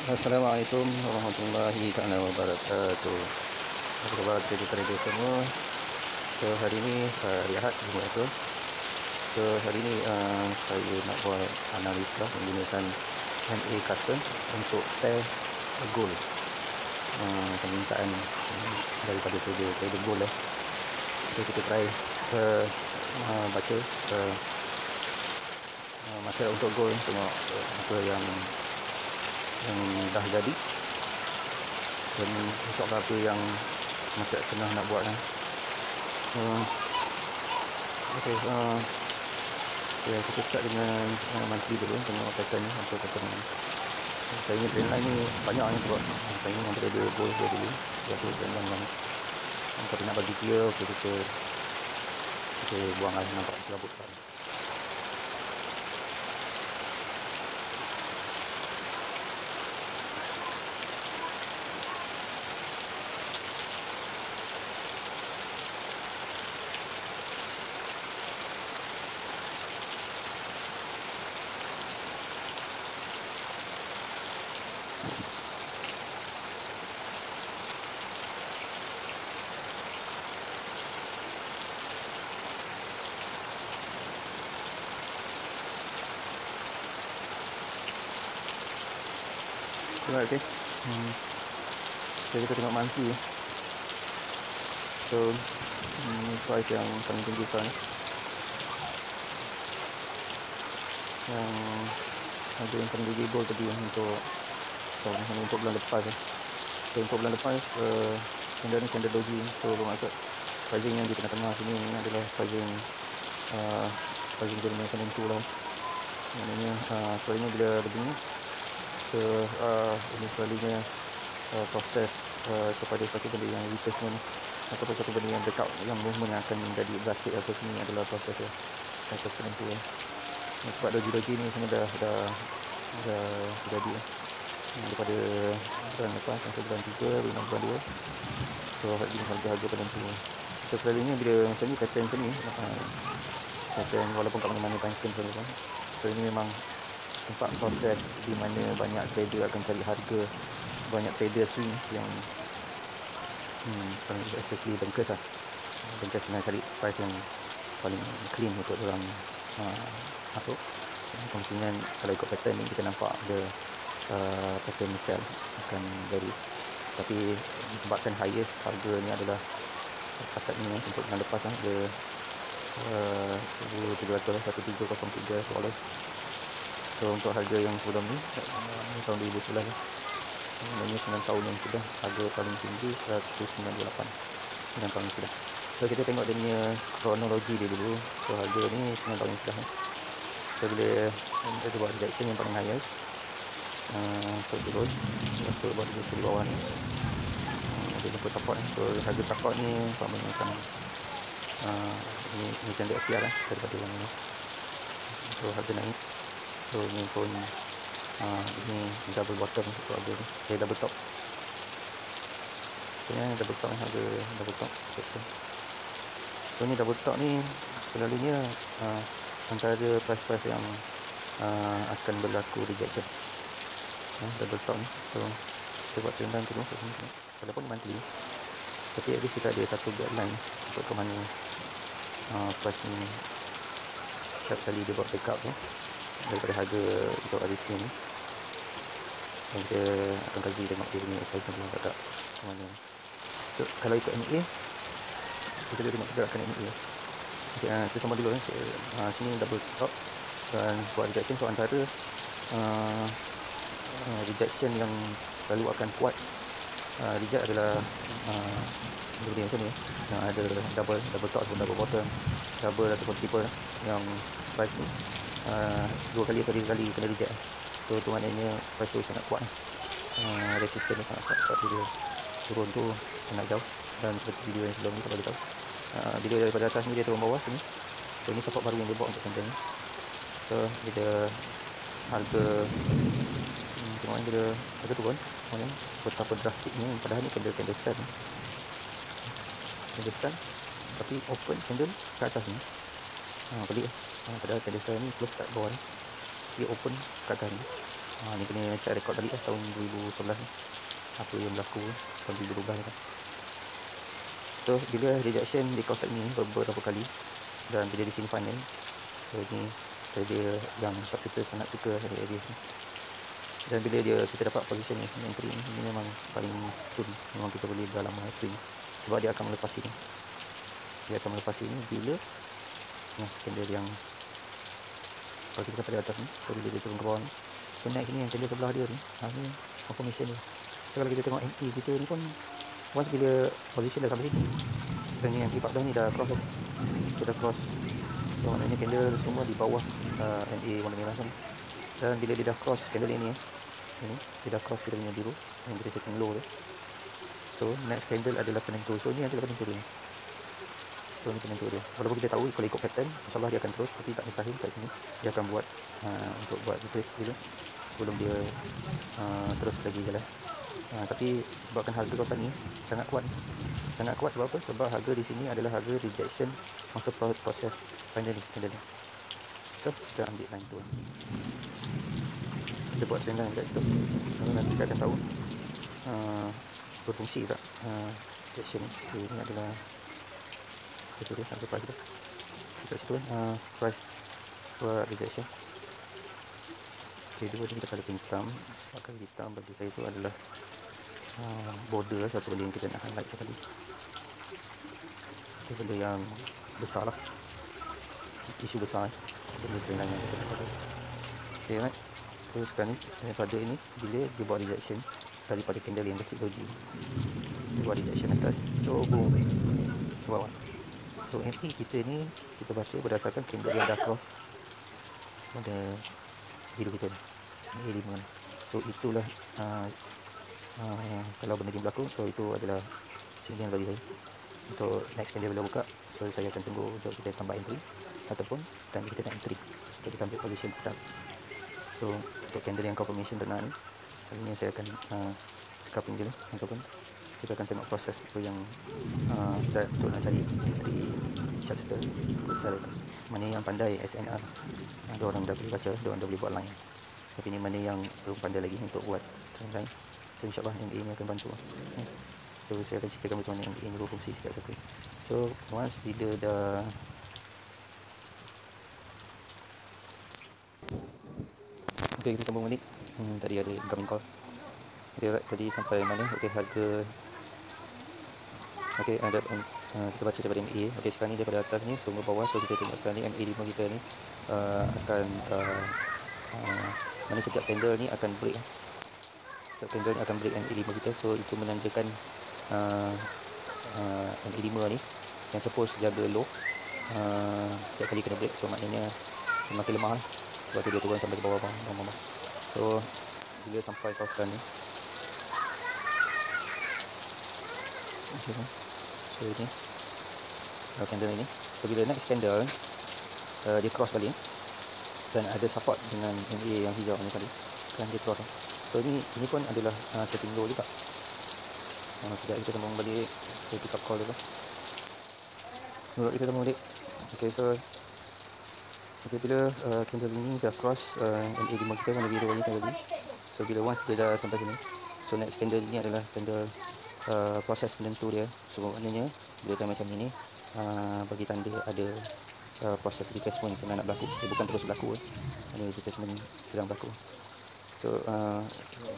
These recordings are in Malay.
Assalamualaikum warahmatullahi taala wabarakatuh. Apa khabar trader-trader semua? So hari ini hari Ahad Jumaat itu. So hari ini saya nak buat analisa menggunakan MA Carton untuk pair gold. Permintaan daripada trader gold lah. So kita try baca market untuk gold, tengok apa yang dah jadi dan besok apa yang market tengah nak buat lah. Okay, kita start dengan monthly dulu, tengok pattern ni, apa pattern ni. Saya ni trendline ni banyak ni sebab saya ni yang trader gold dulu, jadi trendline yang kalau nak bagi dia, okay, kita buang lah, nampak serabut lah. Okay. Jadi kita tengok monthly. So price yang paling tinggi sekarang, yang ada yang paling tinggi gold tadi untuk bulan lepas. So untuk bulan lepas standard ni standard doji. So bermaksud pricing yang di tengah-tengah sini adalah pricing German tentu lah. Maknanya selalunya bila begini, ini selalunya proses kepada satu benda yang retracement ataupun satu benda yang breakout, yang movement yang akan menjadi drastic atau sini adalah proses penentu lah. Sebab doji-doji ni semua dah jadi daripada bulan lepas sampai bulan 3, bulan 2. So harga-harga penentu. So selalunya bila macam ni, pattern macam ni, pattern walaupun kat mana-mana time frame saja. So ini memang tempat proses di mana banyak trader akan cari harga, banyak trader swing yang especially bankers lah. Bankers nak cari price yang paling clean untuk orang masuk. Kemungkinan kalau ikut pattern ni kita nampak ada pattern sell akan dari, tapi disebabkan highest harga ni adalah setakat ni untuk bulan lepas lah, dia 1303 dolar. So untuk harga yang sebelum ni tahun 2011 lah, maknanya 9 tahun yang sudah, harga paling tinggi 198, 9 tahun yang sudah. So kita tengok dia punya kronologi dia dulu. So harga ni 9 tahun yang sudah. So bila kita buat rejection yang paling highest, so turun, lepas tu buat rejection di bawah ni, dia jumpa support. So harga support ni sama macam ini candle SPR lah daripada yang ni. So harga naik. So ni pun ini double bottom untuk harga ni, double top. So ni double top, harga double top. So ni double top ni selalunya antara price yang akan berlaku rejection, double top ni. So kita buat trend line dulu, walaupun monthly, tapi at least kita ada satu guideline untuk ke mana price ni setiap kali dia buat breakout tu daripada harga untuk hari Senin ni. Dan kita akan kaji tengok dia punya size ni agak ke mana. So kalau ikut MA, kita tengok pergerakan MA. Okay, kita sama dulu sini double top dan buat rejection. So antara rejection yang selalu akan kuat reject adalah benda macam ni, yang ada double top ataupun double bottom, double ataupun triple, yang price ni 2 kali atau 3 kali kena reject. So tu maknanya price tu sangat kuat, resistance sangat kuat sebab dia turun tu sangat jauh. Dan seperti video yang sebelum ni kita bagi tahu, bila daripada atas ni dia turun bawah sini. So ini support baru yang dia buat untuk candle ni. So bila harga tengok bila harga turun, maknanya betapa drastiknya. Padahal ni candle sun, tapi open candle ke atas ni. Pelik. Padahal candle sun ni close kat bawah ni, dia open kat atas ni. Ni kena check rekod balik lah tahun 2011 ni, apa yang berlaku tahun 2012 ni kan. So bila rejection di kawasan ini beberapa kali, dan bila di sini final, so ni dia yang kita sangat suka dari Aries ni. Dan bila kita dapat position yang entry ni memang paling betul, memang kita boleh dalam swing, sebab dia akan melepas ini. Bila candle yang kalau kita pada atas ni, so bila dia turun ke bawah ni, so naik ni yang candle sebelah dia ni, ni confirmation dia. So kalau kita tengok MA kita ni pun, once bila position dah sampai sini, dan ni MA14 ni dah cross, kita dah cross, so maknanya candle semua di bawah MA warna merah kan. Dan bila dia dah cross candle ini dia dah cross kita punya biru yang kita setting low tu, so next candle adalah penentu. So ni adalah penentu dia. So ni penentu dia. Walaupun kita tahu kalau ikut pattern insyaAllah dia akan terus, tapi tak mustahil kat sini dia akan buat untuk buat retrace dulu sebelum dia terus lagi jalan. Tapi sebabkan harga kawasan ni sangat kuat sebab apa? Sebab harga di sini adalah harga rejection masa proses final ni, candle ni. So kita ambil line tu, kita buat trend line kat situ, nanti kita akan tahu berfungsi tak rejection ni. Okay, ini adalah itu dia sampai price tu kat situ price buat rejection. Okay, dua ni kita kali hitam, sebabkan hitam bagi saya tu adalah border satu benda yang kita nak highlight tadi, itu benda yang besar lah, isu besar benda trend line yang kita dapat. Okay, right. So sekarang ni daripada ini, bila dia buat rejection daripada candle yang kecil doji, dia buat rejection atas, so boom ke bawah. So MA kita ni kita baca berdasarkan candle yang dah cross pada biru kita ni, MA5 ni. So itulah kalau benda ni berlaku, so itu adalah signal bagi saya untuk next candle bila buka. So saya akan tunggu untuk kita tambah entry, ataupun time kita nak entry untuk kita ambil position sub. So untuk candle yang confirmation benar ni, selalunya saya akan scalping dulu, ataupun kita akan tengok proses itu yang untuk nak cari entry short settle besar. Mana yang pandai SNR, ada orang dah boleh baca, ada orang dah boleh buat line. Tapi ni mana yang belum pandai lagi untuk buat trend line, so insyaAllah MA ni akan bantu. So saya akan ceritakan macam mana MA ni berfungsi setiap satu. So once bila dah okay, kita sambung balik. Tadi ada incoming call. Okay, right, tadi sampai mana? Okay, harga okay, ada kita baca daripada MA. Okay, sekarang ni daripada atas ni tunggu bawah. So kita tengok sekarang ni MA5 kita ni akan mana setiap candle ni akan break. Setiap candle ni akan break MA5 kita. So itu menandakan MA5 ni yang suppose jaga low setiap kali kena break. So maknanya semakin lemah lah. Sebab tu dia turun sampai ke bawah. So bila sampai kawasan ni, so ini candle ini, so bila next candle dia cross balik dan ada support dengan MA yang hijau ni tadi, kan dia cross. So ini pun adalah setting low juga. Sekejap kita sambung balik, kita pick up call dulu. Kita sambung balik. Okay, so okay, bila candle ini dah cross MA5 kita warna biru ni tadi. So bila once dia dah sampai sini, so next candle ni adalah candle proses penentu dia. So maknanya bila time macam ni bagi tanda ada proses retracement tengah nak berlaku. Dia bukan terus berlaku, ada retracement sedang berlaku. So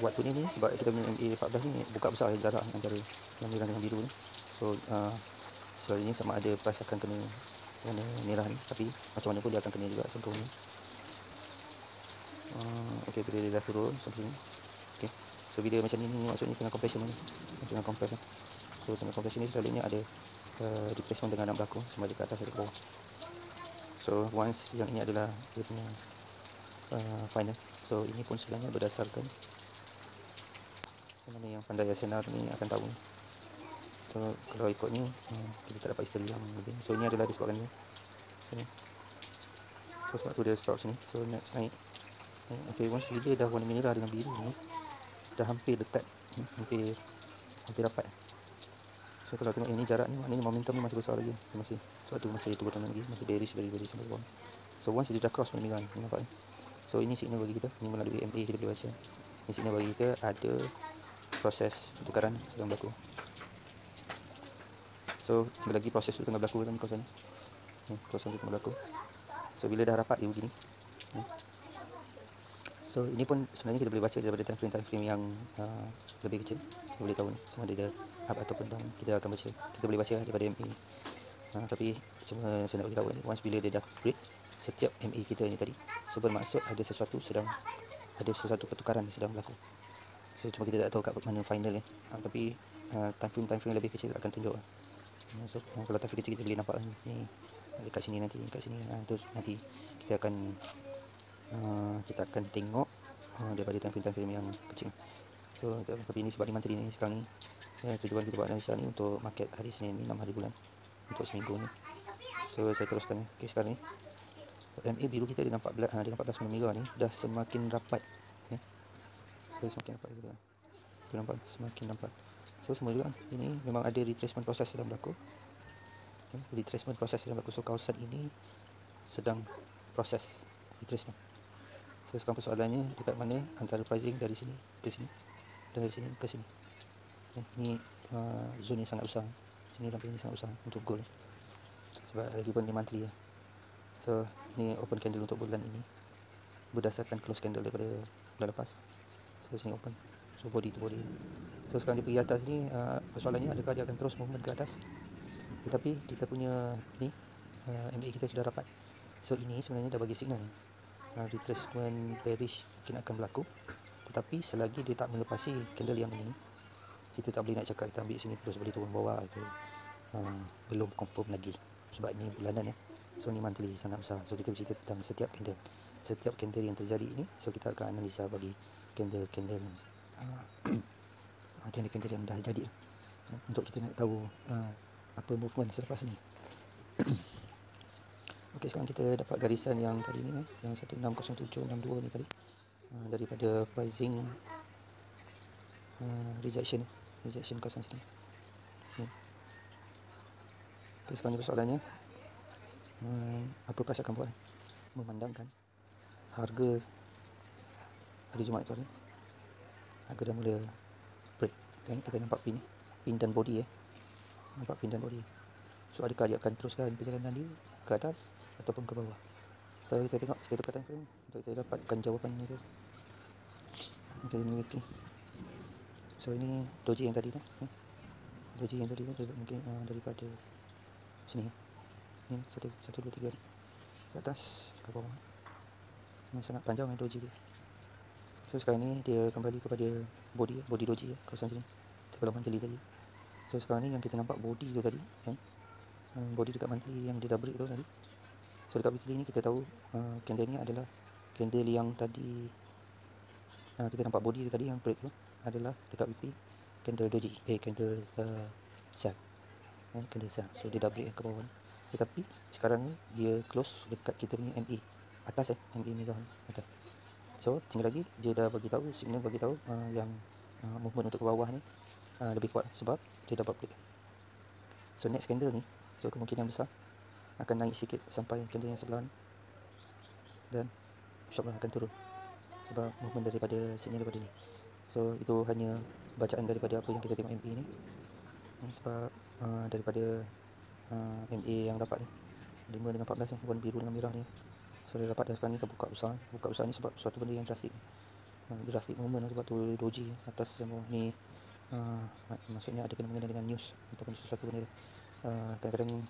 waktu ni sebab kita punya MA14 ni buka besar jarak antara yang merah dengan biru ni. So selalunya sama ada price akan kena warna merah ni, tapi macam mana pun dia akan kena juga contohnya. Okay, bila dia dah turun sampai sini. Okay, so bila macam ni maksudnya tengah compression ni, tengah compress lah. So tengah compression ni selalunya ada retracement dengan nak berlaku, sama ada ke atas atau ke bawah. So once yang ini adalah dia punya final. So ini pun sebenarnya berdasarkan mana yang pandai SNR ni akan tahu. So kalau ikut ni kita tak dapat history yang lebih. So ini adalah disebabkan ni. So sebab tu dia stop sini. So next naik. Okay, once bila dah warna merah dengan biru ni dah hampir dekat, hampir rapat. So kalau tengok ini jarak ni, maknanya momentum ni masih besar lagi, masih sebab tu masih turun lagi, masih bearish sampai bawah. So once dia dah cross warna merah ni, nampak ni. So ini signal bagi kita, ini melalui MA kita boleh baca. Ini signal bagi kita ada proses pertukaran sedang berlaku. So lagi proses tu tengah berlaku dalam kawasan ni. Kawasan tu tengah berlaku. So bila dah rapat dia begini. So ini pun sebenarnya kita boleh baca daripada time frame yang lebih kecil. Kita boleh tahu ni sama ada dia up ataupun down. Kita akan baca. Kita boleh baca daripada MA ni. Tapi cuma saya nak beritahu ni, once bila dia dah break setiap MA kita ni tadi, so bermaksud ada sesuatu pertukaran yang sedang berlaku. So cuma kita tak tahu kat mana final ni. Tapi time frame lebih kecil akan tunjuk. So kalau time frame kecil kita boleh nampak ni dekat sini nanti, dekat sini. Tu nanti kita akan tengok daripada time frame yang kecil. So tapi ini sebab ni mantri ni sekarang ni tujuan kita buat analisa ni untuk market hari Senin ni 6 hari bulan untuk seminggu ni. So saya teruskan okay, sekarang ni MA biru kita dia nampak 14 merah ni dah semakin rapat ya. So semakin rapat juga. Dia nampak semakin rapat. So semua juga ini memang ada retracement proses sedang berlaku. Retracement proses sedang berlaku. So kawasan ini sedang proses retracement. So sekarang persoalannya dekat mana antara pricing dari sini ke sini, dari sini ke sini. Ini zone yang sangat besar. Sini sampai ni sangat besar untuk gold. Sebab lagi pun ni monthly ya. So ini open candle untuk bulan ini berdasarkan close candle daripada bulan lepas. So sini open. So body to body. So sekarang dia pergi atas ni, persoalannya adakah dia akan terus movement ke atas. Tetapi kita punya ni MA kita sudah rapat. So ini sebenarnya dah bagi signal retracement bearish mungkin akan berlaku. Tetapi selagi dia tak melepasi candle yang ini, kita tak boleh nak cakap kita ambil sini terus boleh turun bawah itu belum confirm lagi. Sebab ni bulanan ya. So ni monthly sangat besar. So kita bercerita tentang setiap candle yang terjadi ini. So kita akan analisa bagi candle candle yang dah jadi untuk kita nak tahu apa movement selepas ni. Okey, sekarang kita dapat garisan yang tadi ni yang 160762 ni tadi daripada pricing rejection kawasan sini. Okay, sekarang ni persoalannya apakah saya akan buat memandangkan harga hari Jumaat tu ni harga dah mula break. Kita nampak pin dan body nampak pin dan body. So adakah dia akan teruskan perjalanan dia ke atas ataupun ke bawah. So kita tengok, kita tukar time frame untuk kita dapatkan jawapan ni tu. Okay, ini okay. So ini doji yang tadi tu doji yang tadi tu mungkin daripada sini ni 1, 2, 3 ke atas ke bawah. Ini sangat panjang doji dia. So sekarang ni dia kembali kepada body doji kawasan sini golongan jeli tadi. So sekarang ni yang kita nampak body tu tadi body dekat monthly yang dia dah break tu tadi. So dekat weekly ni kita tahu candle ni adalah candle yang tadi kita nampak body tu tadi yang break tu adalah dekat weekly candle doji candle sell candle sell. So dia dah break ke bawah ni. Tetapi sekarang ni dia close dekat kita punya MA atas MA merah atas. So tinggal lagi dia dah bagi tahu signal bagi tahu yang movement untuk ke bawah ni lebih kuat sebab dia dapat break. So next candle ni, so kemungkinan besar akan naik sikit sampai candle yang sebelah ni dan insyaAllah akan turun sebab movement daripada signal daripada ni. So itu hanya bacaan daripada apa yang kita tengok MA ni sebab daripada MA yang dapat ni 5 dengan 14 warna biru dengan merah ni. So dia dapat dah sekarang ni buka besar ni sebab suatu benda yang drastik movement sebab tu doji atas dan bawah ni maksudnya ada kena-mengena dengan news ataupun sesuatu benda kadang-kadang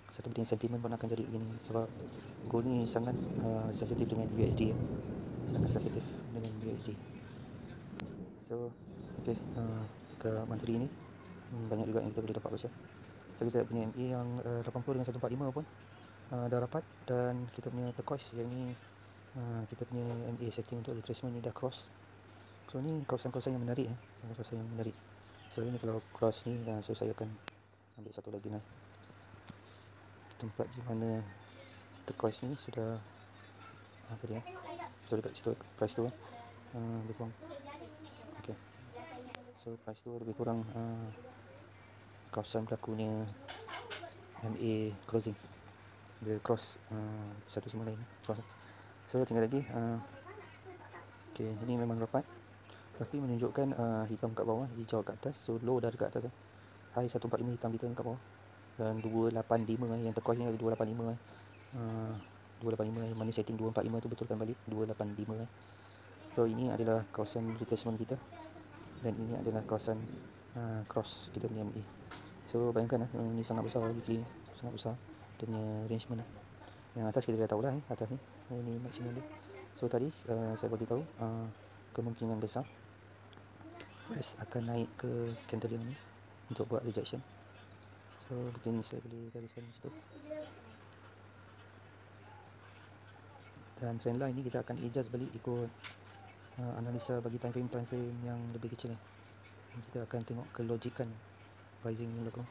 satu benda sentimen pun akan jadi begini sebab gold ni sangat sensitif dengan USD sangat sensitif dengan USD. So okay, ke monthly ni banyak juga yang kita boleh dapat baca. So kita punya MA yang 80 dengan 145 pun dah rapat dan kita punya turquoise yang ni kita punya MA setting untuk retracement ni dah cross. So ni kawasan-kawasan yang menarik So ni kalau cross ni so saya akan ambil satu lagi lah tempat di mana turquoise ni sudah tadi so dekat situ price tu lebih kurang okay. So price tu lebih kurang kawasan berlakunya MA closing dia cross satu sama lain cross. So tinggal lagi okay, ini memang rapat tapi menunjukkan hitam kat bawah, hijau kat atas. So low dah dekat atas high 145 hitam kita kat bawah, dan 285 yang terkuas ni ada 285 285 mana setting 245 tu betulkan balik 285 So ini adalah kawasan retracement kita, dan ini adalah kawasan cross kita punya MA. So bayangkan ni sangat besar, weekly sangat besar dia punya arrangement Yang atas kita dah tahu lah atas ni ni maksimum dia. So tadi saya bagi tahu kemungkinan besar West akan naik ke candle yang ni untuk buat rejection. So mungkin saya boleh gariskan situ. Dan trendline ni kita akan adjust balik ikut analisa bagi time frame yang lebih kecil ni. Kita akan tengok kelogikan rising ni berlaku.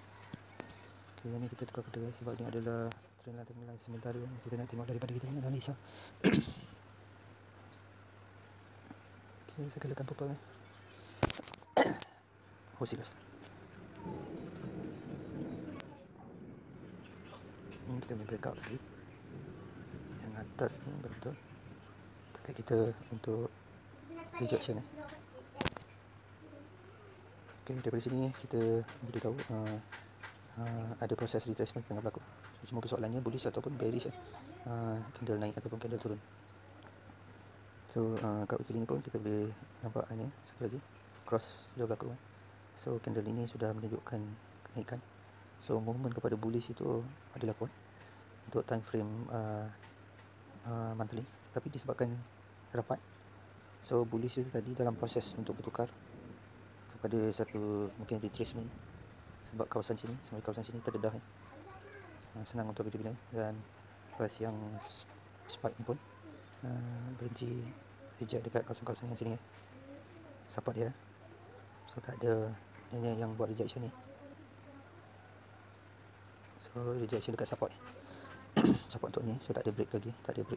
Okay, yang ni kita tukar kata sebab ni adalah trendline sementara kita nak tengok daripada kita punya analisa. Okay, saya kalakan purple oh serius. Ini kita main breakout lagi. Yang atas ni betul target kita untuk rejection Okay, daripada sini kita boleh tahu ada proses retracement tengah berlaku. Cuma persoalannya bullish ataupun bearish candle naik ataupun candle turun. So kat weekly ni pun kita boleh nampak ni sekali lagi cross sudah berlaku. So candle ini sudah menunjukkan kenaikan. So movement kepada bullish itu adalah kuat untuk time frame monthly, tetapi disebabkan rapat, so bullish itu tadi dalam proses untuk bertukar kepada satu mungkin retracement sebab kawasan sini terdedah senang untuk bila-bila, dan price yang spike ni pun berhenti reject dekat kawasan-kawasan yang sini support dia. So tak ada yang buat rejection ni. So rejection dekat support support untuk ni, so tak ada break lagi,